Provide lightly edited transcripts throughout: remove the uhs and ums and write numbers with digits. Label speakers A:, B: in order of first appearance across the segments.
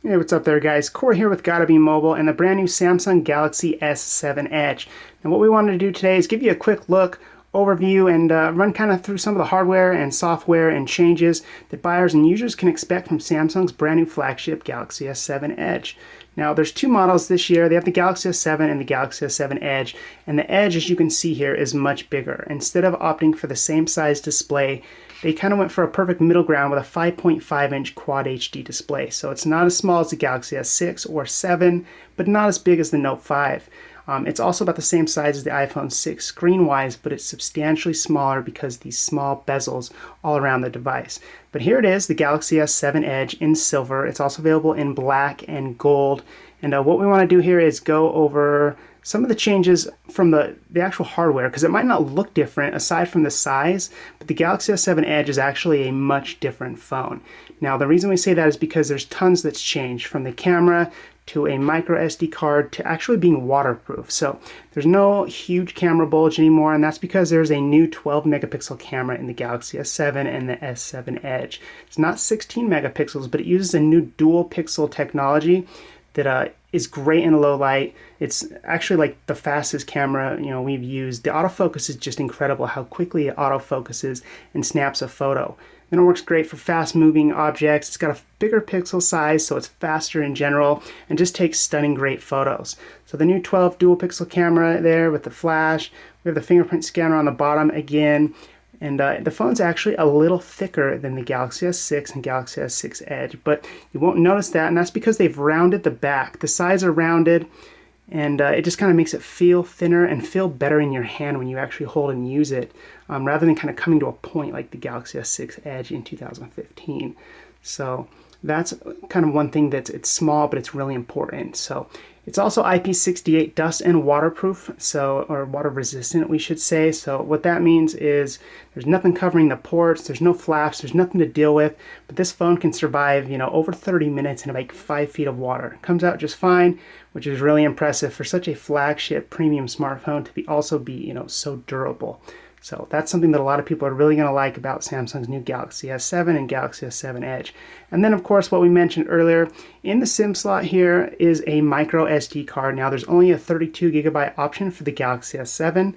A: Hey, what's up there, guys? Corey here with GottaBeMobile and the brand new Samsung Galaxy S7 Edge. And what we wanted to do today is give you a quick look, overview, and run kind of through some of the hardware and software and changes that buyers and users can expect from Samsung's brand new flagship Galaxy S7 Edge. Now, there's two models this year. They have the Galaxy S7 and the Galaxy S7 Edge. And the Edge, as you can see here, is much bigger. Instead of opting for the same size display, they kind of went for a perfect middle ground with a 5.5-inch Quad HD display. So it's not as small as the Galaxy S6 or 7, but not as big as the Note 5. It's also about the same size as the iPhone 6 screen-wise, but it's substantially smaller because of these small bezels all around the device. But here it is, the Galaxy S7 Edge in silver. It's also available in black and gold. And what we want to do here is go over some of the changes from the actual hardware, because it might not look different aside from the size, but the Galaxy S7 Edge is actually a much different phone. Now, the reason we say that is because there's tons that's changed, from the camera to a micro SD card to actually being waterproof. So there's no huge camera bulge anymore, and that's because there's a new 12 megapixel camera in the Galaxy S7 and the S7 Edge. It's not 16 megapixels, but it uses a new dual pixel technology that is great in low light. It's actually like the fastest camera we've used. The autofocus is just incredible how quickly it autofocuses and snaps a photo. And it works great for fast moving objects. It's got a bigger pixel size, so it's faster in general and just takes stunning great photos. So the new 12 dual pixel camera there with the flash. We have the fingerprint scanner on the bottom again. And the phone's actually a little thicker than the Galaxy S6 and Galaxy S6 Edge, but you won't notice that, and that's because they've rounded the back. The sides are rounded, and it just kind of makes it feel thinner and feel better in your hand when you actually hold and use it, rather than kind of coming to a point like the Galaxy S6 Edge in 2015. So that's kind of one thing it's small, but it's really important. So it's also IP68 dust and waterproof, or water resistant, we should say. So what that means is there's nothing covering the ports, there's no flaps, there's nothing to deal with, but this phone can survive, over 30 minutes in about 5 feet of water. It comes out just fine, which is really impressive for such a flagship premium smartphone to also be, so durable. So that's something that a lot of people are really going to like about Samsung's new Galaxy S7 and Galaxy S7 Edge. And then, of course, what we mentioned earlier, in the SIM slot here is a micro SD card. Now, there's only a 32 gigabyte option for the Galaxy S7,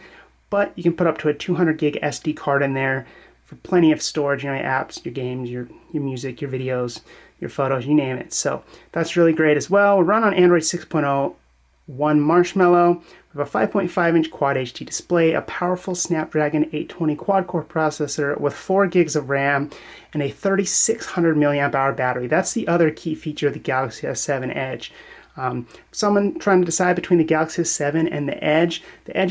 A: but you can put up to a 200 gig SD card in there for plenty of storage, your apps, your games, your music, your videos, your photos, you name it. So that's really great as well. We run on Android 6.0. One Marshmallow. We have a 5.5-inch Quad HD display, a powerful Snapdragon 820 quad-core processor with 4 gigs of RAM, and a 3600 milliamp hour battery. That's the other key feature of the Galaxy S7 Edge. Someone trying to decide between the Galaxy S7 and the Edge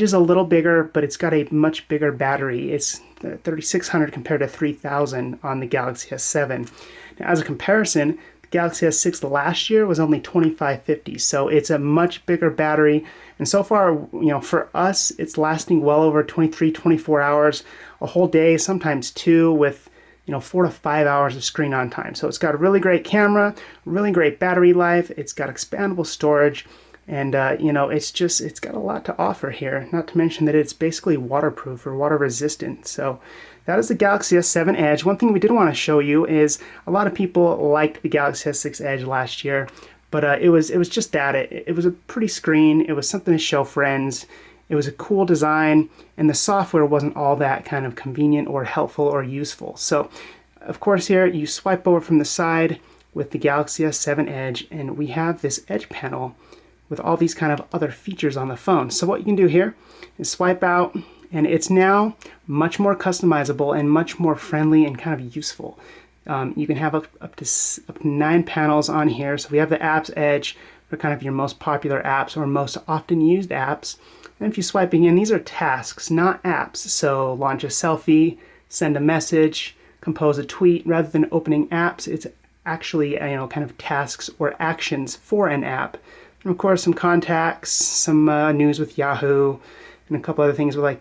A: is a little bigger, but it's got a much bigger battery. It's 3600 compared to 3000 on the Galaxy S7. Now, as a comparison, Galaxy S6 last year was only 2550, so it's a much bigger battery, and so far, for us, it's lasting well over 23, 24 hours, a whole day, sometimes 2, with 4 to 5 hours of screen on time. So it's got a really great camera, really great battery life, it's got expandable storage, and it's got a lot to offer here, not to mention that it's basically waterproof or water resistant. So that is the Galaxy S7 Edge. One thing we did want to show you is a lot of people liked the Galaxy S6 Edge last year, but it was just that. It was a pretty screen, it was something to show friends, it was a cool design, and the software wasn't all that kind of convenient or helpful or useful. So, of course, here you swipe over from the side with the Galaxy S7 Edge, and we have this Edge panel with all these kind of other features on the phone. So what you can do here is swipe out, and it's now much more customizable and much more friendly and kind of useful. You can have up to 9 panels on here. So we have the Apps Edge for kind of your most popular apps or most often used apps. And if you swipe in, these are tasks, not apps. So launch a selfie, send a message, compose a tweet. Rather than opening apps, it's actually kind of tasks or actions for an app. And of course, some contacts, some news with Yahoo, and a couple other things with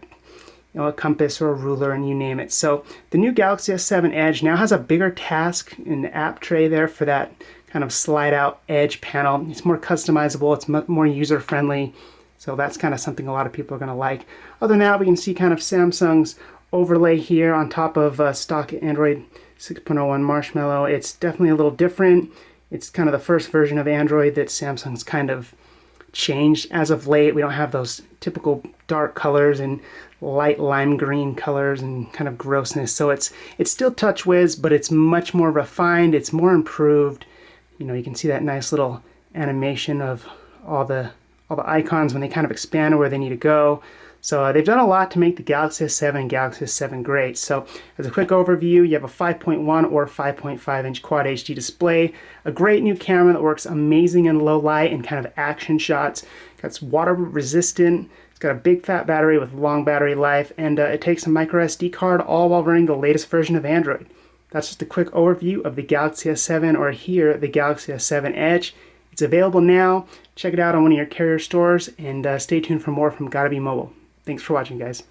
A: a compass or a ruler, and you name it. So the new Galaxy S7 Edge now has a bigger task in the app tray there for that kind of slide out Edge panel. It's more customizable, it's more user friendly. So that's kind of something a lot of people are going to like. Other than that, we can see kind of Samsung's overlay here on top of stock Android 6.01 Marshmallow. It's definitely a little different. It's kind of the first version of Android that Samsung's kind of changed as of late. We don't have those typical dark colors and light lime green colors and kind of grossness. So it's still TouchWiz, but it's much more refined. It's more improved. You know, you can see that nice little animation of all the icons when they kind of expand where they need to go. So they've done a lot to make the Galaxy S7 and Galaxy S7 great. So as a quick overview, you have a 5.1 or 5.5 inch Quad HD display, a great new camera that works amazing in low light and kind of action shots. It's water resistant. It's got a big fat battery with long battery life, and it takes a micro SD card, all while running the latest version of Android. That's just a quick overview of the Galaxy S7, or here, the Galaxy S7 Edge. It's available now. Check it out on one of your carrier stores, and stay tuned for more from GottaBeMobile. Thanks for watching, guys.